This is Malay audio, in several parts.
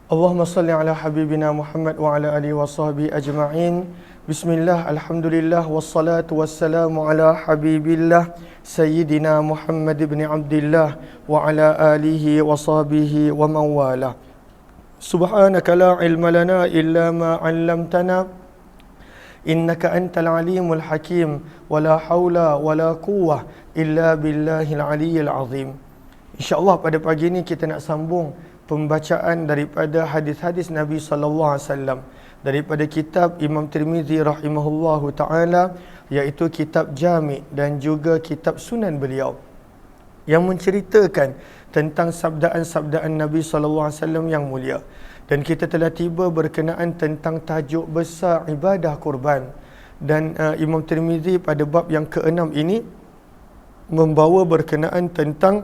Allahumma salli ala habibina Muhammad wa ala alihi wa sahbihi ajma'in. Bismillah, alhamdulillah, wassalatu wassalamu ala habibillah Sayyidina Muhammad ibn Abdillah wa ala alihi wa sahbihi wa man wala. Subhanaka la ilma lana illa ma 'allamtana innaka antal alimul hakim wa la haula wa la quwwah illa billahil aliyyil azim. InsyaAllah pada pagi ini kita nak sambung pembacaan daripada hadis-hadis Nabi sallallahu alaihi wasallam daripada kitab Imam Tirmizi rahimahullahu taala, iaitu kitab Jami' dan juga kitab Sunan beliau yang menceritakan tentang sabdaan-sabdaan Nabi sallallahu alaihi wasallam yang mulia. Dan kita telah tiba berkenaan tentang tajuk besar ibadah kurban, dan Imam Tirmizi pada bab yang ke-6 ini membawa berkenaan tentang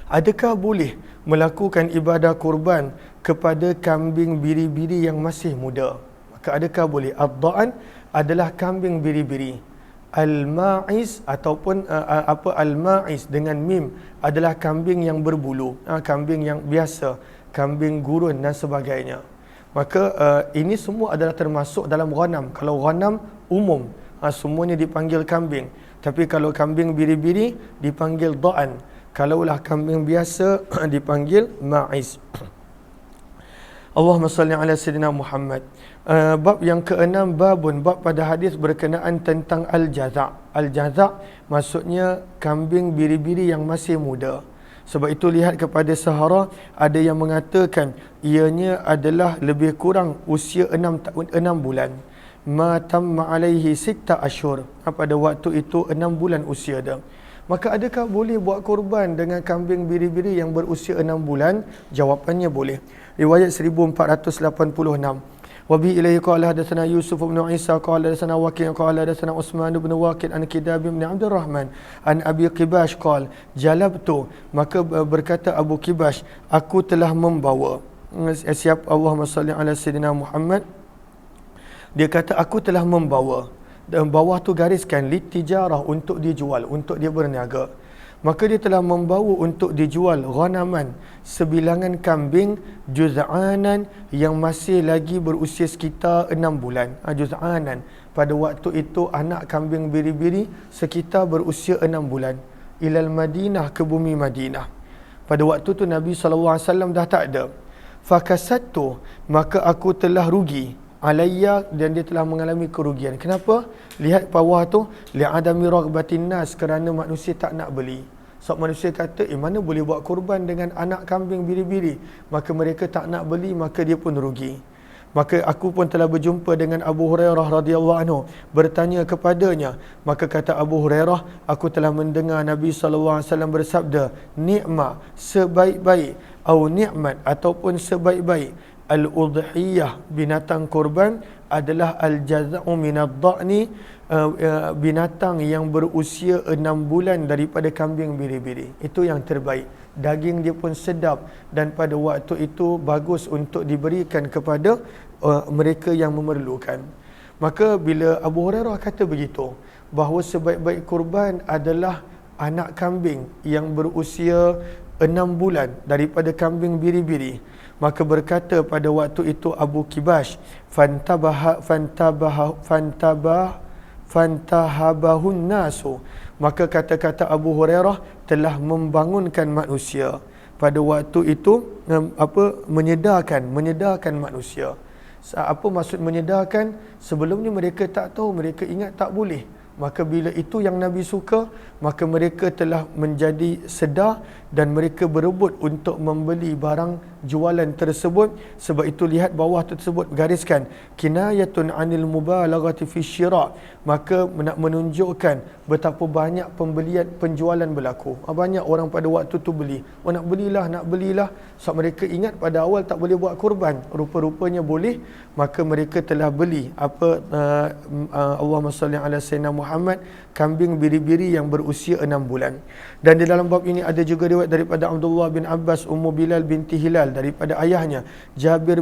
adakah boleh melakukan ibadah kurban kepada kambing biri-biri yang masih muda. Maka adakah boleh? Ad-da'an adalah kambing biri-biri. Al-ma'iz ataupun al-ma'iz dengan mim adalah kambing yang berbulu, kambing yang biasa, kambing gurun dan sebagainya. Maka ini semua adalah termasuk dalam ghanam. Kalau ghanam umum, semuanya dipanggil kambing. Tapi kalau kambing biri-biri dipanggil da'an. Kalaulah kambing biasa dipanggil ma'iz. Allahumma salli ala sayyidina Muhammad. Bab yang ke-6, bab pada hadis berkenaan tentang al-jaza'. Al-jaza' maksudnya kambing biri-biri yang masih muda. Sebab itu lihat kepada Sahara, ada yang mengatakan ianya adalah lebih kurang usia 6 bulan. Ma tamma alaihi 6 ashhur. Pada waktu itu 6 bulan usia dia. Maka adakah boleh buat korban dengan kambing biri-biri yang berusia 6 bulan? Jawapannya boleh. Riwayat 1486. Wa bi ilaihi qala hadatsana Yusuf bin Isa qala hadatsana Waqi' qala hadatsana Utsman bin Waqid an Kidab bin Abdul Rahman an Abi Qibash qala jalabtu, maka berkata Abu Qibash, aku telah membawa. Siap, Allahumma salli ala sayyidina Muhammad. Dia kata aku telah membawa, dan bawah tu gariskan litijarah, untuk dijual, untuk dia berniaga. Maka dia telah membawa untuk dijual ghanaman, sebilangan kambing juz'anan yang masih lagi berusia sekitar 6 bulan. Juz'anan pada waktu itu anak kambing biri-biri sekitar berusia 6 bulan. Ilal Madinah, ke bumi Madinah. Pada waktu tu Nabi SAW dah tak ada. Fakasattu, maka aku telah rugi alayya, dan dia telah mengalami kerugian. Kenapa? Lihat bawah tu, li'adami raghbatin nas, kerana manusia tak nak beli. Sebab manusia kata, mana boleh buat kurban dengan anak kambing biri-biri. Maka mereka tak nak beli, maka dia pun rugi. Maka aku pun telah berjumpa dengan Abu Hurairah radhiyallahu anhu, bertanya kepadanya. Maka kata Abu Hurairah, aku telah mendengar Nabi SAW bersabda, ni'ma, sebaik-baik, au ni'mat, ataupun sebaik-baik al-udhiyah, binatang korban, adalah al-jaza'u minad da'ni, binatang yang berusia 6 bulan daripada kambing biri-biri. Itu yang terbaik. Daging dia pun sedap, dan pada waktu itu bagus untuk diberikan kepada mereka yang memerlukan. Maka bila Abu Hurairah kata begitu, bahawa sebaik-baik kurban adalah anak kambing yang berusia 6 bulan daripada kambing biri-biri, maka berkata pada waktu itu Abu Qibash, fantahabahun nasu, maka kata-kata Abu Hurairah telah membangunkan manusia. Pada waktu itu menyedarkan manusia. Apa maksud menyedarkan? Sebelumnya mereka tak tahu, mereka ingat tak boleh. Maka bila itu yang Nabi suka, maka mereka telah menjadi sedar dan mereka berebut untuk membeli barang jualan tersebut. Sebab itu lihat bawah tersebut gariskan kinayatun anil mubalaghati fi syira', maka nak menunjukkan betapa banyak penjualan berlaku. Banyak orang pada waktu tu beli. Nak belilah. Sebab mereka ingat pada awal tak boleh buat kurban, rupa-rupanya boleh. Maka mereka telah beli Allahumma salli ala sayyidina Muhammad, kambing biri-biri yang berusia 6 bulan. Dan di dalam bab ini ada juga riwayat daripada Abdullah bin Abbas, Ummu Bilal binti Hilal, daripada ayahnya Jabir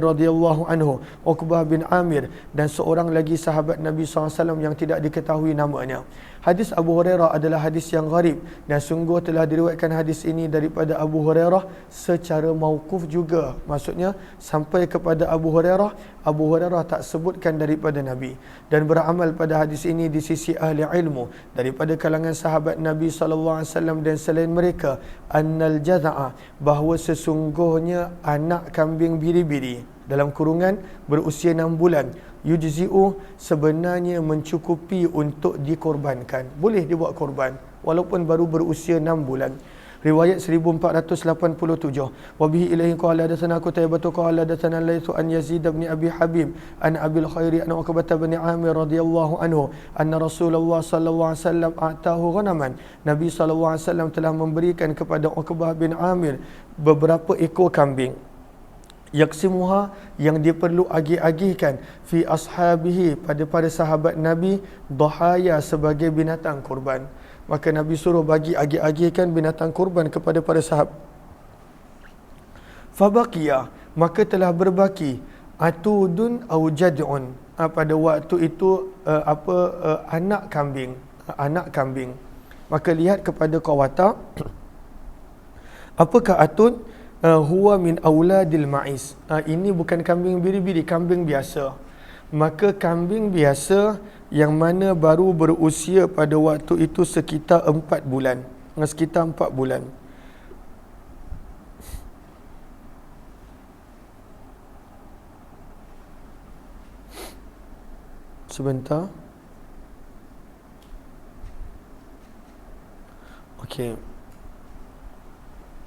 radhiyallahu anhu, Uqbah bin Amir, dan seorang lagi sahabat Nabi SAW yang tidak diketahui namanya. Hadis Abu Hurairah adalah hadis yang gharib, dan sungguh telah diriwayatkan hadis ini daripada Abu Hurairah secara mauquf juga. Maksudnya sampai kepada Abu Hurairah, Abu Hurairah tak sebutkan daripada Nabi. Dan beramal pada hadis ini di sisi ahli ilmu daripada kalangan sahabat Nabi SAW dan selain mereka, annal jazaa, bahawa sesungguhnya anak kambing biri-biri dalam kurungan berusia 6 bulan, yujzi'u, sebenarnya mencukupi untuk dikorbankan. Boleh dibuat korban walaupun baru berusia 6 bulan. Riwayat 1487. Wa bihi ilaihi qala hadatsana Qutaibah qala hadatsana Laits an Yazid bin Abi Habib an Abil Khairi an Uqbah bin Amir radhiyallahu anhu anna Rasulullah sallallahu alaihi wasallam atahu ghanaman. Nabi sallallahu alaihi wasallam telah memberikan kepada Uqbah bin Amir beberapa ekor kambing. Yaksimuha, yang dia perlu agih-agihkan, fi ashabihi, pada para sahabat Nabi, dhahaya, sebagai binatang kurban. Maka Nabi suruh bagi agih-agihkan binatang kurban kepada para sahabat. Fabaqiya, maka telah berbaki, atudun au jad'un, pada waktu itu anak kambing. Maka lihat kepada qawata, apakah atud? Huwa min auladil ma'is. Ini bukan kambing biri-biri, kambing biasa. Maka kambing biasa yang mana baru berusia pada waktu itu sekitar 4 bulan. Sekitar 4 bulan. Sebentar. Okey.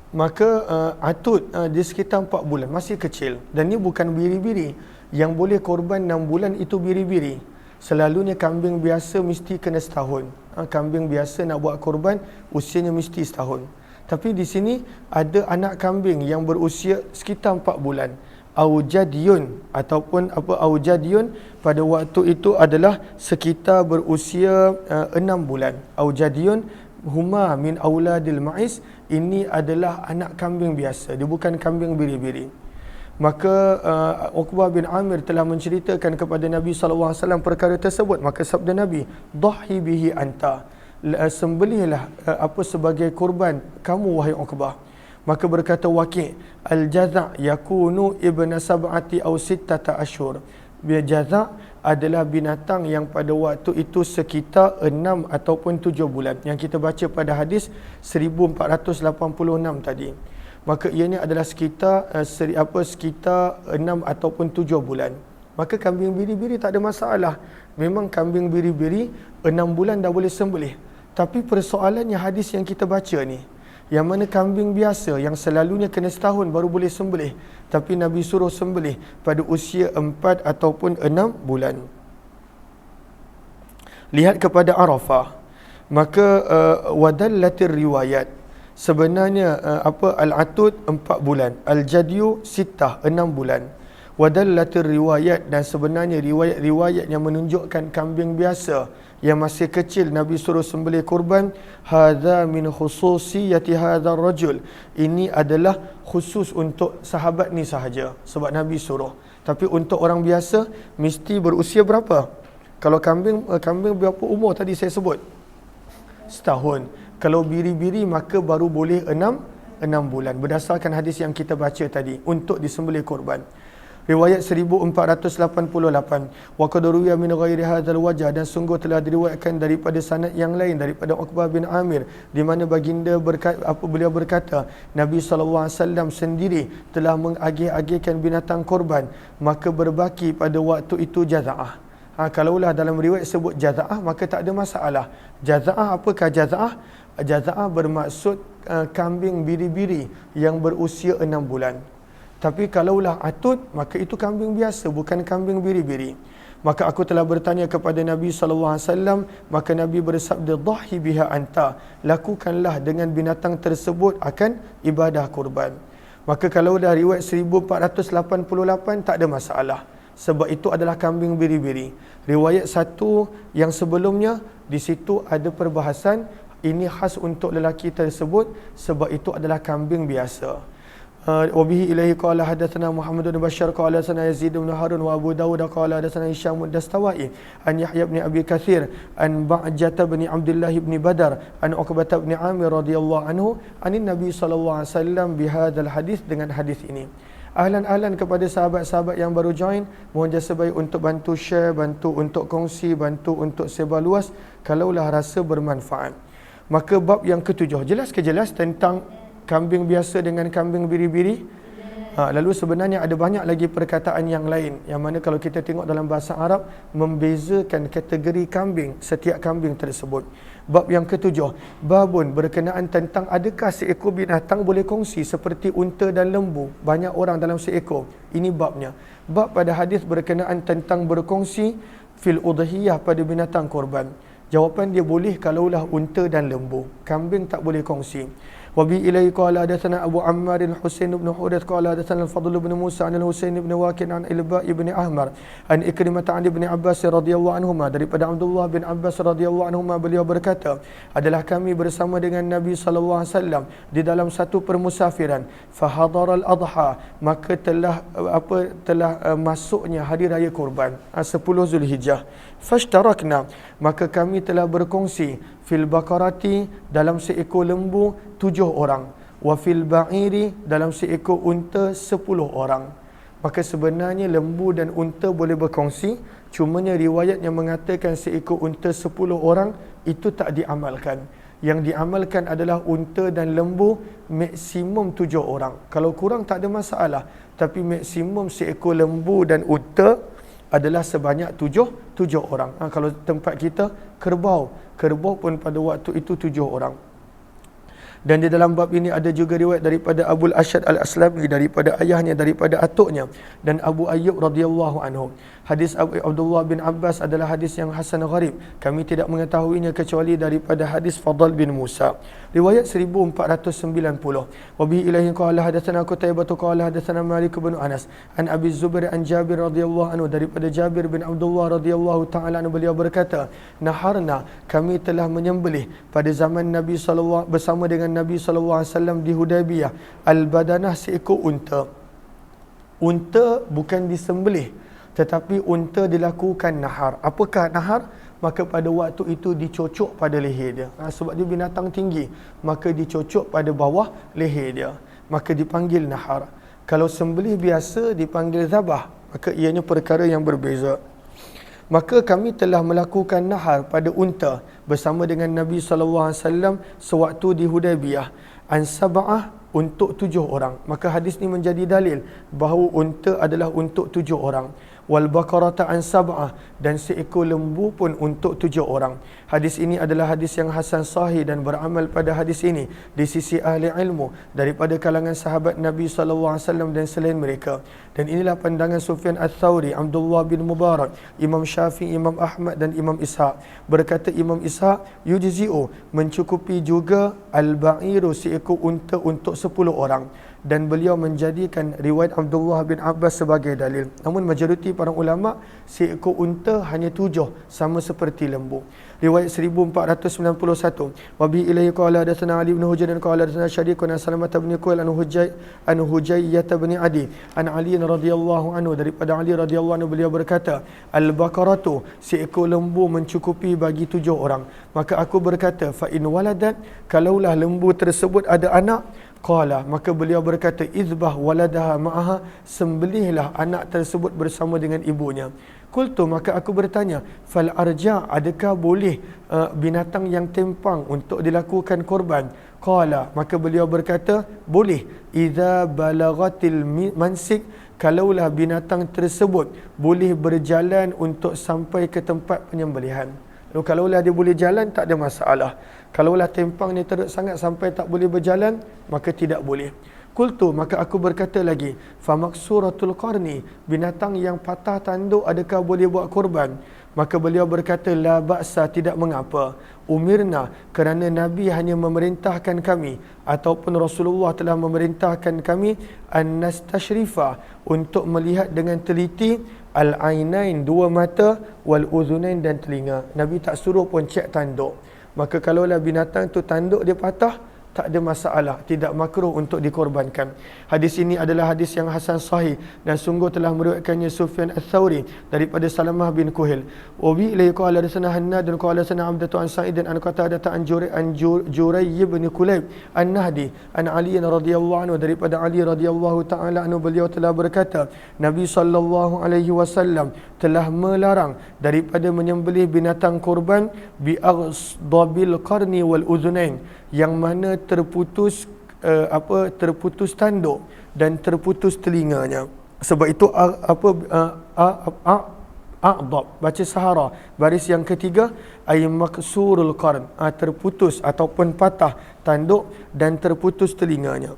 Maka atud di sekitar 4 bulan, masih kecil. Dan ni bukan biri-biri. Yang boleh korban 6 bulan itu biri-biri. Selalunya kambing biasa mesti kena setahun. Kambing biasa nak buat korban usianya mesti setahun. Tapi di sini ada anak kambing yang berusia sekitar 4 bulan. Aujadiyun, ataupun aujadiyun pada waktu itu adalah sekitar berusia 6 bulan. Aujadiyun huma min auladil ma'is, ini adalah anak kambing biasa, dia bukan kambing biri-biri. Maka Uqbah bin Amir telah menceritakan kepada Nabi SAW perkara tersebut. Maka sabda Nabi, dhahi bihi anta, sembelihlah sebagai kurban kamu wahai Uqbah. Maka berkata Waqi', al-jaza' yakunu ibna sab'ati aw sittata ashhur. Jaza' adalah binatang yang pada waktu itu sekitar 6 ataupun 7 bulan, yang kita baca pada hadis 1486 tadi. Maka ianya adalah sekitar sekitar 6 ataupun 7 bulan. Maka kambing biri-biri tak ada masalah. Memang kambing biri-biri 6 bulan dah boleh sembelih. Tapi persoalannya hadis yang kita baca ni, yang mana kambing biasa yang selalunya kena setahun baru boleh sembelih, tapi Nabi suruh sembelih pada usia 4 ataupun 6 bulan. Lihat kepada Arafah. Maka wadallatir riwayat, sebenarnya al-atud 4 bulan, al-jadyu sittah 6 bulan. Wadallatir riwayat, dan sebenarnya riwayat-riwayat yang menunjukkan kambing biasa yang masih kecil Nabi suruh sembelih kurban, hadza min khususiyati hadzal rajul, ini adalah khusus untuk sahabat ni sahaja sebab Nabi suruh. Tapi untuk orang biasa mesti berusia berapa? Kalau kambing berapa umur tadi saya sebut? Setahun. Kalau biri-biri maka baru boleh 6 bulan berdasarkan hadis yang kita baca tadi untuk disembelih kurban. Riwayat 1488, wa qad ruwiya min ghairi hadzal wajh, dan sungguh telah diriwayatkan daripada sanad yang lain daripada Uqbah bin Amir, di mana baginda beliau berkata, Nabi SAW sendiri telah mengagih-agihkan binatang korban, maka berbaki pada waktu itu jaza'ah. Kalaulah dalam riwayat sebut jaza'ah, maka tak ada masalah. Jaza'ah, apakah jaza'ah? Jaza'ah bermaksud kambing biri-biri yang berusia 6 bulan. Tapi kalaulah atud, maka itu kambing biasa, bukan kambing biri-biri. Maka aku telah bertanya kepada Nabi SAW, maka Nabi bersabda, dhahi biha anta, lakukanlah dengan binatang tersebut akan ibadah kurban. Maka kalau dah riwayat 1488 tak ada masalah. sebab itu adalah kambing biri-biri. Riwayat satu yang sebelumnya, di situ ada perbahasan, ini khas untuk lelaki tersebut sebab itu adalah kambing biasa. Wabihi ilaihi qala hadatsana Muhammad bin Bashar qala hadatsana Yazid bin Harun wa Abu Dawud qala hadatsana Hisham ad-Dastawai an Yahya bin Abi Katsir an Ba'jah bin Abdullah bin Badar an Uqbah bin Amir radhiyallahu anhu anin Nabi sallallahu alaihi wasallam bihadzal hadis, dengan hadis ini. Ahlan kepada sahabat-sahabat yang baru join, mohon jasa baik untuk bantu share, bantu untuk kongsi, bantu untuk sebar luas kalaulah rasa bermanfaat. Maka bab yang ketujuh, jelas tentang kambing biasa dengan kambing biri-biri. Lalu sebenarnya ada banyak lagi perkataan yang lain, yang mana kalau kita tengok dalam bahasa Arab membezakan kategori kambing, setiap kambing tersebut. Bab yang ketujuh, babun berkenaan tentang adakah seekor binatang boleh kongsi seperti unta dan lembu, banyak orang dalam seekor. Ini babnya. Bab pada hadis berkenaan tentang berkongsi fil udhiyah pada binatang korban. Jawapan dia boleh kalaulah unta dan lembu. Kambing tak boleh kongsi. Wabi ilaihi qala hadatsana Abu Ammar Husain bin Hurayth qala hadatsana Al-Fadl bin Musa an Al-Husain bin Waqi' an Ilba' bin Ahmar an Ikrimah an Ibn Abbas radhiyallahu anhuma, daripada Abdullah bin Abbas radhiyallahu anhuma, beliau berkata, adalah kami bersama dengan Nabi sallallahu alaihi wasallam di dalam satu permusafiran, fahadara al-adha, maka telah masuknya hari raya kurban 10 Zulhijjah. Fashtarakna, maka kami telah berkongsi fil bakarati, dalam seekor lembu 7 orang, wa fil ba'iri, dalam seekor unta 10 orang. Maka sebenarnya lembu dan unta boleh berkongsi, cumanya riwayat yang mengatakan seekor unta 10 orang itu tak diamalkan. Yang diamalkan adalah unta dan lembu maksimum 7 orang. Kalau kurang tak ada masalah, tapi maksimum seekor lembu dan unta adalah sebanyak 7 orang. Kalau tempat kita kerbau pun pada waktu itu 7 orang. Dan di dalam bab ini ada juga riwayat daripada Abu Al-Ashad Al-Aslami, daripada ayahnya, daripada atuknya, dan Abu Ayyub radhiyallahu anhu. Hadis Abdullah bin Abbas adalah hadis yang hasan gharib. Kami tidak mengetahuinya kecuali daripada hadis Fadl bin Musa. Riwayat 1490. Wa bihi ilaihi qala hadatsana Qutaibah qala hadatsana Malik bin Anas an Abi Zubair an Jabir radhiyallahu anhu, daripada Jabir bin Abdullah radhiyallahu taala anhu, beliau berkata, naharna, kami telah menyembelih pada zaman Nabi sallallahu bersama dengan Nabi sallallahu alaihi wasallam di Hudaybiyah al-badanah, seekor unta. Unta bukan disembelih, tetapi unta dilakukan nahar. Apakah nahar? Maka pada waktu itu dicocok pada leher dia. Sebab dia binatang tinggi, maka dicocok pada bawah leher dia. Maka dipanggil nahar. Kalau sembelih biasa dipanggil zabah. Maka ianya perkara yang berbeza. Maka kami telah melakukan nahar pada unta bersama dengan Nabi SAW sewaktu di Hudaybiyah. An sab'ah, untuk 7 orang. Maka hadis ni menjadi dalil bahawa unta adalah untuk 7 orang. Wal bakarata an sab'ah, dan seekor lembu pun untuk 7 orang. Hadis ini adalah hadis yang hasan sahih, dan beramal pada hadis ini di sisi ahli ilmu daripada kalangan sahabat Nabi SAW dan selain mereka. Dan inilah pandangan Sufyan Ats-Tsauri, Abdullah bin Mubarak, Imam Syafi'i, Imam Ahmad dan Imam Ishaq. Berkata Imam Ishaq, yujzi'u, mencukupi juga al-ba'iru, seekor unta untuk 10 orang. Dan beliau menjadikan riwayat Abdullah bin Abbas sebagai dalil. Namun majoriti para ulama, seekor unta hanya 7, sama seperti lembu. Riwayat 1491. Wa bi ilaihi qala hadatsana Ali bin Hujair qala hadatsana Syariq an Salamah bin Qail an Hujayyah bin Adi an Ali radhiyallahu anhu, daripada Ali radhiyallahu anhu, beliau berkata, al-bakaratu, seekor lembu mencukupi bagi 7 orang. Maka aku berkata, fa in waladat, kalaulah lembu tersebut ada anak, qala, maka beliau berkata, izbah waladaha ma'aha, sembelihlah anak tersebut bersama dengan ibunya. Qultu, maka aku bertanya, fal arja, adakah boleh binatang yang tempang untuk dilakukan korban? Qala, maka beliau berkata, boleh, idza balagatil mansik, kalaulah binatang tersebut boleh berjalan untuk sampai ke tempat penyembelihan. Lalu kalaulah dia boleh jalan, tak ada masalah. Kalaulah tempang ni teruk sangat sampai tak boleh berjalan, maka tidak boleh. Qultu, maka aku berkata lagi, famaksuratul qarni, binatang yang patah tanduk adakah boleh buat korban? Maka beliau berkata, la ba'sa, tidak mengapa. Umirna, kerana Nabi hanya memerintahkan kami, ataupun Rasulullah telah memerintahkan kami, an nastashrifa, untuk melihat dengan teliti al-ainain, dua mata, wal uzunain, dan telinga. Nabi tak suruh pun cek tanduk. Maka kalaulah binatang tu tanduk dia patah, tak ada masalah, tidak makruh untuk dikorbankan. Hadis ini adalah hadis yang hasan sahih dan sungguh telah meriwayatkannya Sufyan Ats-Tsauri daripada Salamah bin Kuhail. Wa bi ilayhi qala hadatsana Hannad dan qala sana Abdatu an Sa'id an Qatadah an Juray bin Kulayb an-Nahdi an Ali radhiyallahu anhu, daripada Ali radhiyallahu taala anhu, beliau telah berkata, Nabi sallallahu alaihi wasallam telah melarang daripada menyembelih binatang korban bi aghdabil qarni wal uzunain, yang mana terputus terputus tanduk dan terputus telinganya. Sebab itu a'dab, baca sahara, baris yang ketiga, ay maksurul qarn, terputus ataupun patah tanduk dan terputus telinganya.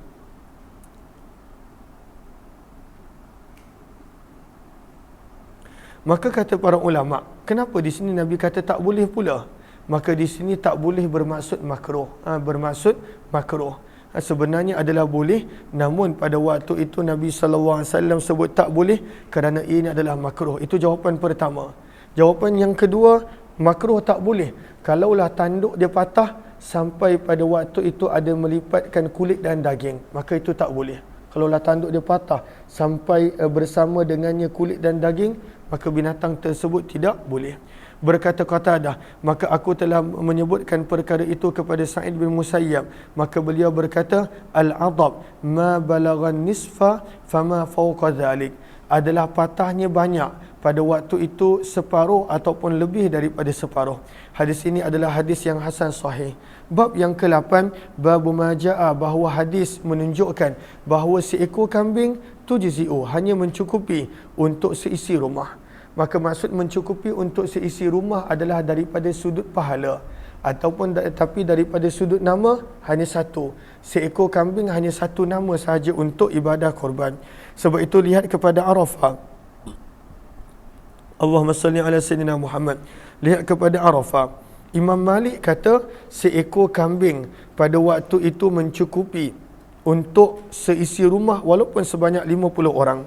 Maka kata para ulama, kenapa di sini Nabi kata tak boleh pula? Maka di sini tak boleh bermaksud makruh. Bermaksud makruh. Sebenarnya adalah boleh, namun pada waktu itu Nabi SAW sebut tak boleh kerana ini adalah makruh. Itu jawapan pertama. Jawapan yang kedua, makruh tak boleh kalaulah tanduk dia patah sampai pada waktu itu ada melipatkan kulit dan daging, maka itu tak boleh. Kalaulah tanduk dia patah sampai bersama dengannya kulit dan daging, maka binatang tersebut tidak boleh. Berkata Qatadah, maka aku telah menyebutkan perkara itu kepada Sa'id bin Musayyab, maka beliau berkata, al-adab ma balaghan nisfa fama fawqa dhalik, adalah patahnya banyak pada waktu itu separuh ataupun lebih daripada separuh. Hadis ini adalah hadis yang hasan sahih. Bab yang ke-8, bab majaa, bahawa hadis menunjukkan bahawa seekor kambing tujzi'u, hanya mencukupi untuk seisi rumah. Maka maksud mencukupi untuk seisi rumah adalah daripada sudut pahala, ataupun tapi daripada sudut nama hanya satu. Seekor kambing hanya satu nama sahaja untuk ibadah korban. Sebab itu lihat kepada Arafah. Allahumma salli ala sayyidina Muhammad. Lihat kepada Arafah. Imam Malik kata seekor kambing pada waktu itu mencukupi untuk seisi rumah walaupun sebanyak 50 orang.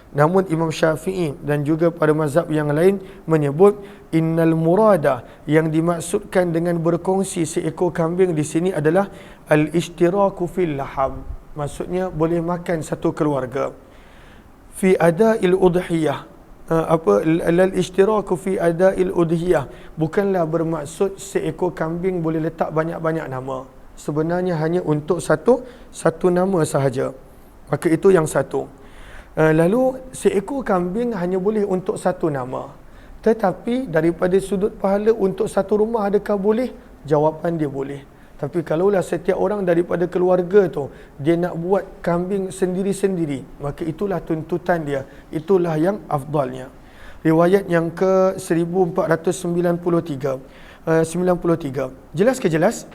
Namun Imam Syafi'i dan juga pada mazhab yang lain menyebut innal murada, yang dimaksudkan dengan berkongsi seekor kambing di sini adalah al-ishtiraku fil laham. Maksudnya boleh makan satu keluarga. Fi ada'il udhiyah, al-ishtiraku fi ada'il udhiyah bukanlah bermaksud seekor kambing boleh letak banyak-banyak nama. Sebenarnya hanya untuk satu nama sahaja. Maka itu yang satu. Lalu seekor kambing hanya boleh untuk satu nama. Tetapi daripada sudut pahala untuk satu rumah adakah boleh? Jawapan dia boleh. Tapi kalaulah setiap orang daripada keluarga tu dia nak buat kambing sendiri-sendiri, maka itulah tuntutan dia. Itulah yang afdalnya. Riwayat yang ke 1493. 93. Jelas ke jelas?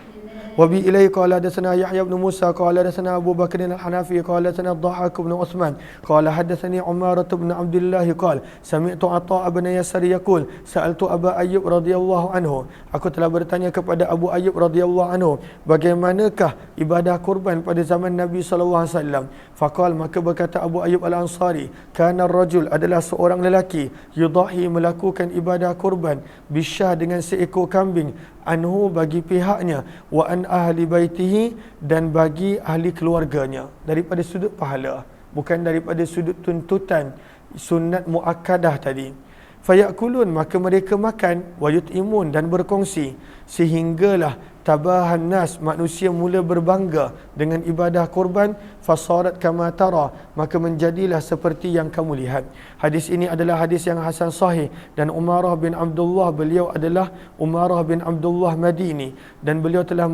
Wabi ilaihi qala hadatsana Yahya bin Musa qala hadatsana Abu Bakr al-Hanafi qala hadatsana Dhahak bin Uthman qala hadatsani Umarah bin Abdullah qala sami'tu Atha bin Yasar yaqul sa'altu Aba Ayyub radhiyallahu anhu, aku telah bertanya kepada Abu Ayyub radhiyallahu anhu, bagaimanakah ibadah kurban pada zaman Nabi sallallahu alaihi wasallam? Faqal, maka berkata Abu Ayyub al-Ansari, kana ar-rajul, adalah seorang lelaki, yudahi, melakukan ibadah kurban bisyah, dengan seekor kambing, anhu, bagi pihaknya, wa an ahli baitihi, dan bagi ahli keluarganya, daripada sudut pahala, bukan daripada sudut tuntutan sunat muakkadah tadi. Fayakulun, maka mereka makan, wa yut'imun, dan berkongsi, sehinggalah tabahan nas, manusia mula berbangga dengan ibadah korban, fasarat kama tara, maka menjadilah seperti yang kamu lihat. Hadis ini adalah hadis yang hasan sahih, dan Umarah bin Abdullah, beliau adalah Umarah bin Abdullah Madini, dan beliau telah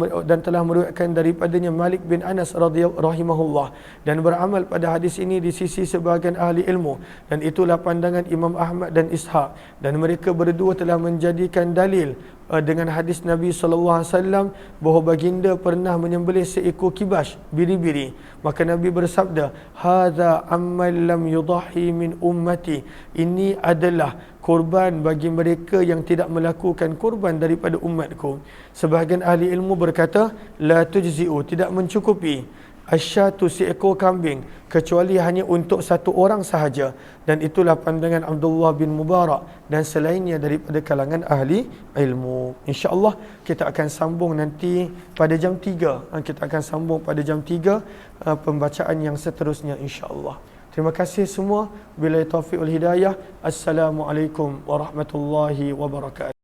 meriwayatkan daripadanya Malik bin Anas rahimahullah, dan beramal pada hadis ini di sisi sebahagian ahli ilmu, dan itulah pandangan Imam Ahmad dan Ishaq, dan mereka berdua telah menjadikan dalil dengan hadis Nabi SAW bahawa baginda pernah menyembelih seekor kibas, biri-biri. Maka Nabi bersabda, hadza ammal lam yudahi min ummati, ini adalah korban bagi mereka yang tidak melakukan korban daripada umatku. Sebahagian ahli ilmu berkata, la tujzi'u, tidak mencukupi, asyatu seekor kambing, kecuali hanya untuk satu orang sahaja, dan itulah pandangan Abdullah bin Mubarak dan selainnya daripada kalangan ahli ilmu. InsyaAllah kita akan sambung nanti pada jam 3. Kita akan sambung pada jam 3 pembacaan yang seterusnya insyaAllah. Terima kasih semua. Billahi taufiq wal hidayah. Assalamualaikum warahmatullahi wabarakatuh.